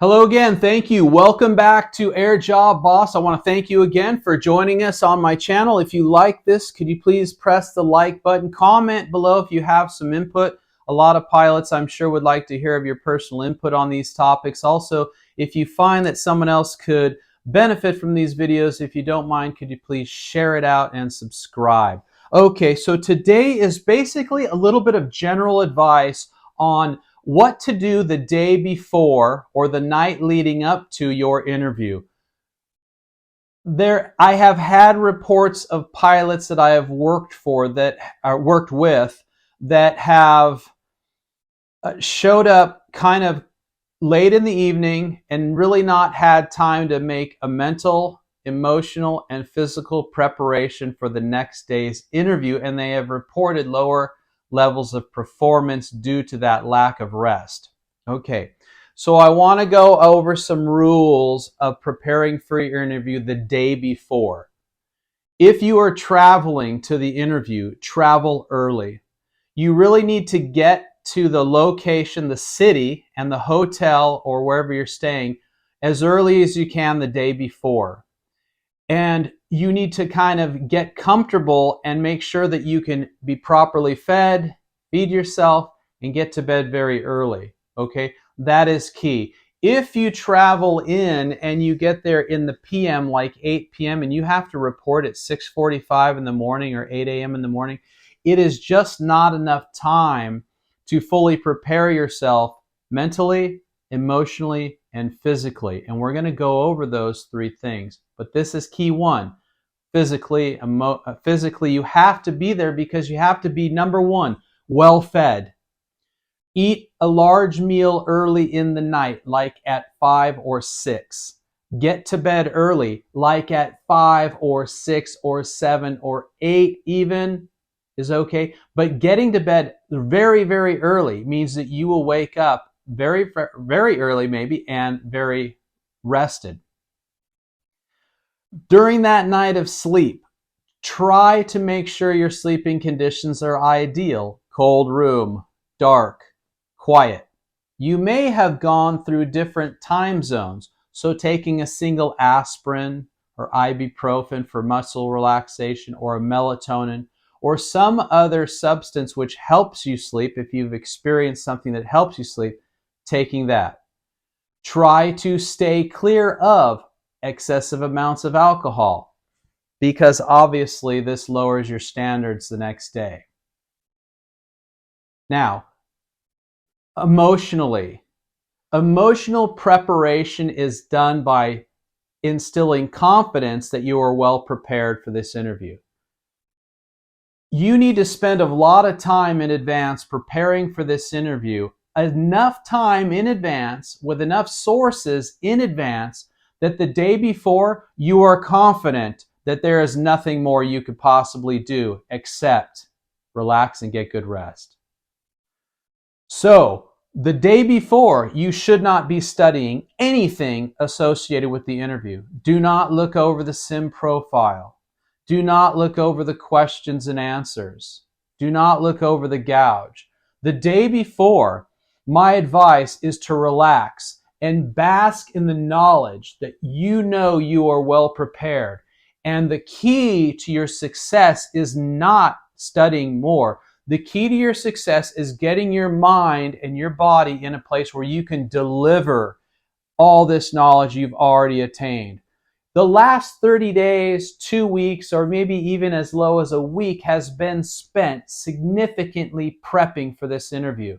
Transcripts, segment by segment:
Hello again. Thank you. Welcome back to AirJobBoss. I want to thank you again for joining us on my channel. If you like this, could you please press the like button? Comment below if you have some input. A lot of pilots, I'm sure, would like to hear of your personal input on these topics. Also, if you find that someone else could benefit from these videos, if you don't mind, could you please share it out and subscribe? Okay, so today is basically a little bit of general advice on what to do the day before or the night leading up to your interview. I have had reports of pilots that I have worked with that have showed up kind of late in the evening and really not had time to make a mental, emotional, and physical preparation for the next day's interview, and they have reported lower levels of performance due to that lack of rest. Okay, so I want to go over some rules of preparing for your interview the day before. If you are traveling to the interview, travel early. You really need to get to the location, the city, and the hotel or wherever you're staying as early as you can the day before. And you need to kind of get comfortable and make sure that you can be properly fed, feed yourself, and get to bed very early. Okay, that is key. If you travel in and you get there in the PM, like 8 p.m., and you have to report at 6:45 in the morning or 8 a.m. in the morning, it is just not enough time to fully prepare yourself mentally, emotionally, and physically. And we're going to go over those three things. But this is key one. Physically, you have to be there because you have to be, number one, well fed. Eat a large meal early in the night, like at 5 or 6. Get to bed early, like at 5 or 6 or 7 or 8 even is okay. But getting to bed very, very early means that you will wake up very, very early maybe and very rested. During that night of sleep, try to make sure your sleeping conditions are ideal. Cold room, dark, quiet. You may have gone through different time zones, so taking a single aspirin or ibuprofen for muscle relaxation or a melatonin or some other substance which helps you sleep, if you've experienced something that helps you sleep, taking that. Try to stay clear of excessive amounts of alcohol, because obviously this lowers your standards the next day. Now, emotional preparation is done by instilling confidence that you are well prepared for this interview. You need to spend a lot of time in advance preparing for this interview, enough time in advance with enough sources in advance that the day before you are confident that there is nothing more you could possibly do except relax and get good rest. So, the day before, you should not be studying anything associated with the interview. Do not look over the sim profile. Do not look over the questions and answers. Do not look over the gouge. The day before, my advice is to relax and bask in the knowledge that you know you are well prepared. And the key to your success is not studying more. The key to your success is getting your mind and your body in a place where you can deliver all this knowledge you've already attained. The last 30 days, 2 weeks, or maybe even as low as a week has been spent significantly prepping for this interview.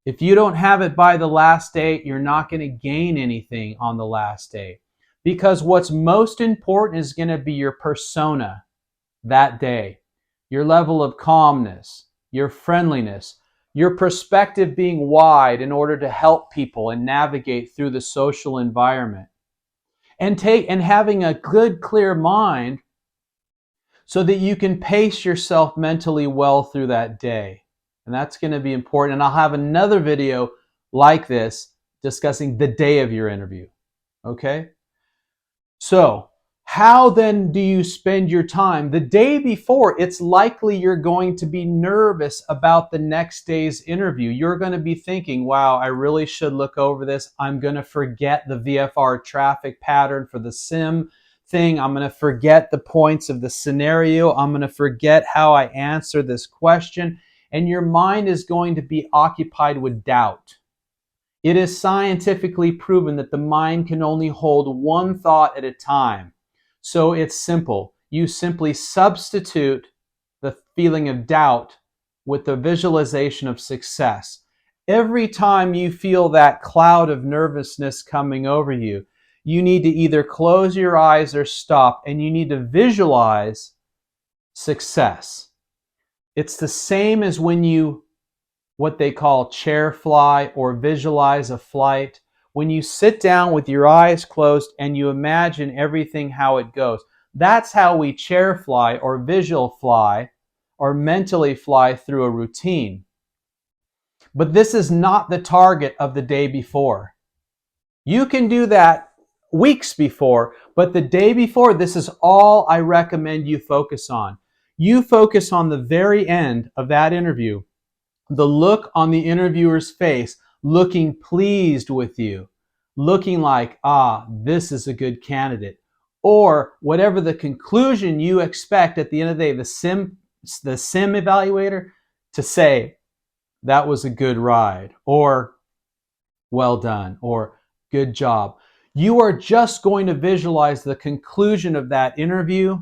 If you don't have it by the last day, you're not going to gain anything on the last day. Because what's most important is going to be your persona that day, your level of calmness, your friendliness, your perspective being wide in order to help people and navigate through the social environment. And having a good, clear mind so that you can pace yourself mentally well through that day. And that's going to be important. And I'll have another video like this discussing the day of your interview. Okay? So, How then do you spend your time? The day before, it's likely you're going to be nervous about the next day's interview. You're going to be thinking, wow, I really should look over this. I'm going to forget the VFR traffic pattern for the sim thing. I'm going to forget the points of the scenario. I'm going to forget how I answer this question. And your mind is going to be occupied with doubt. It is scientifically proven that the mind can only hold one thought at a time. So it's simple. You simply substitute the feeling of doubt with the visualization of success. Every time you feel that cloud of nervousness coming over you, you need to either close your eyes or stop, and you need to visualize success. It's the same as when you what they call chair fly or visualize a flight. When you sit down with your eyes closed and you imagine everything how it goes. That's how we chair fly or visual fly or mentally fly through a routine. But this is not the target of the day before. You can do that weeks before, but the day before, this is all I recommend you focus on. You focus on the very end of that interview, the look on the interviewer's face, looking pleased with you, looking like, this is a good candidate, or whatever the conclusion you expect at the end of the day, the sim evaluator to say, that was a good ride, or well done, or good job. You are just going to visualize the conclusion of that interview,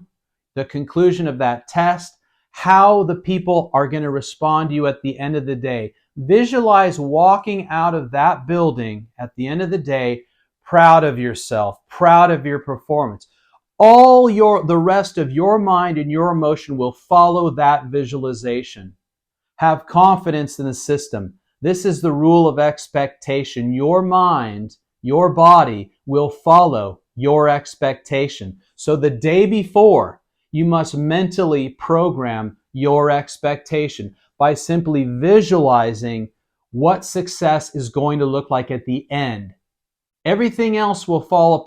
the conclusion of that test, how the people are going to respond to you at the end of the day. Visualize walking out of that building at the end of the day proud of yourself, proud of your performance. The rest of your mind and your emotion will follow that visualization. Have confidence in the system. This is the rule of expectation. Your mind, your body will follow your expectation. So the day before, you must mentally program your expectation by simply visualizing what success is going to look like at the end. Everything else will fall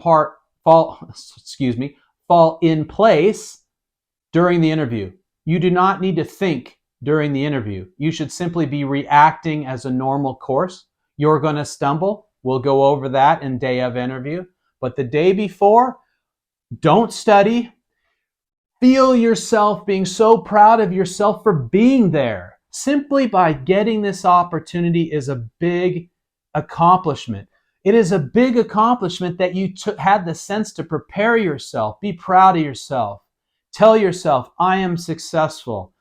in place during the interview. You do not need to think during the interview. You should simply be reacting as a normal course. You're going to stumble. We'll go over that in day of interview. But the day before, don't study. Feel yourself being so proud of yourself for being there. Simply by getting this opportunity is a big accomplishment. It is a big accomplishment that you had the sense to prepare yourself. Be proud of yourself. Tell yourself, I am successful.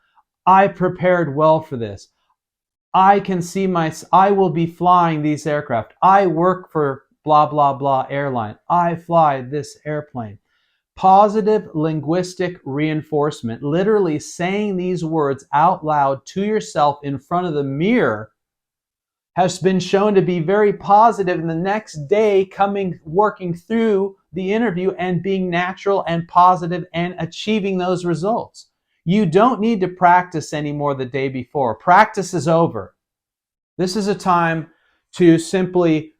I prepared well for this. I will be flying these aircraft. I work for blah, blah, blah airline. I fly this airplane. Positive linguistic reinforcement, literally saying these words out loud to yourself in front of the mirror, has been shown to be very positive in the next day working through the interview and being natural and positive and achieving those results. You don't need to practice anymore the day before. Practice is over. This is a time to simply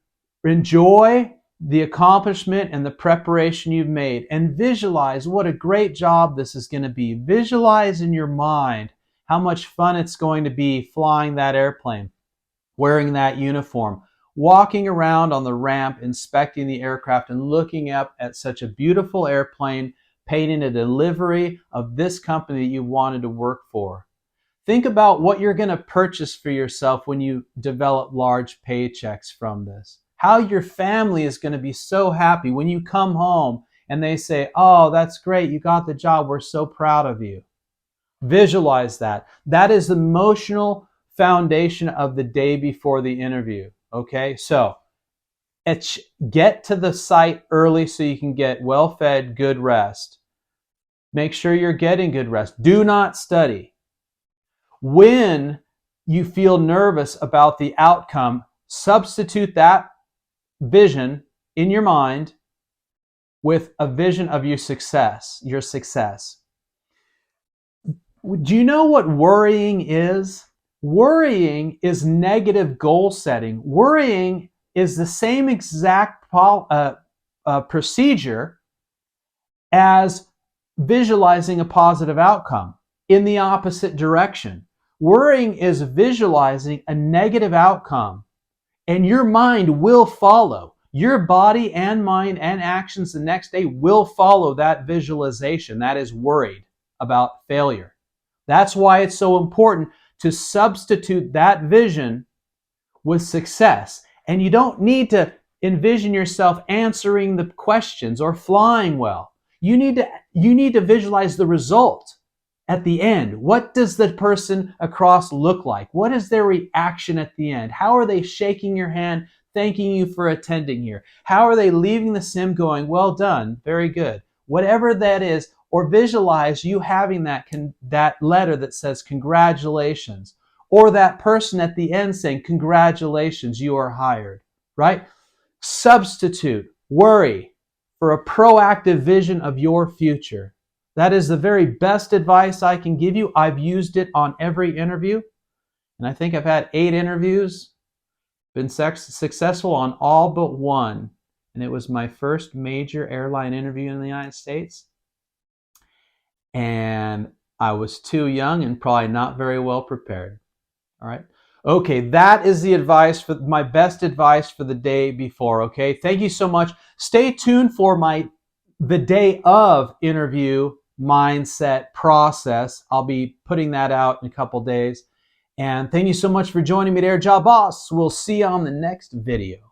enjoy the accomplishment and the preparation you've made and visualize what a great job this is going to be. Visualize in your mind how much fun it's going to be flying that airplane, wearing that uniform, walking around on the ramp, inspecting the aircraft and looking up at such a beautiful airplane, paying a delivery of this company that you wanted to work for. Think about what you're going to purchase for yourself when you develop large paychecks from this. How your family is going to be so happy when you come home and they say, oh, that's great, you got the job, we're so proud of you. Visualize that. That is the emotional foundation of the day before the interview. Okay, so get to the site early so you can get well-fed, good rest. Make sure you're getting good rest. Do not study. When you feel nervous about the outcome, substitute that vision in your mind with a vision of your success. Do you know what worrying is? Worrying is negative goal setting. Worrying is the same exact procedure as visualizing a positive outcome in the opposite direction. Worrying is visualizing a negative outcome, and your mind will follow. Your body and mind and actions the next day will follow that visualization. That is worried about failure. That's why it's so important to substitute that vision with success. And you don't need to envision yourself answering the questions or flying well. You need to visualize the result at the end. What does the person across look like? What is their reaction at the end? How are they shaking your hand, thanking you for attending here? How are they leaving the sim going, well done, very good? Whatever that is, or visualize you having that letter that says congratulations, or that person at the end saying congratulations, you are hired, right? Substitute worry for a proactive vision of your future. That is the very best advice I can give you. I've used it on every interview, and I think I've had 8 interviews, been successful on all but one, and it was my first major airline interview in the United States, and I was too young and probably not very well prepared. All right. Okay, that is the advice for my best advice for the day before. Okay, thank you so much. Stay tuned for the day of interview mindset process. I'll be putting that out in a couple days. And thank you so much for joining me at AirJobBoss. We'll see you on the next video.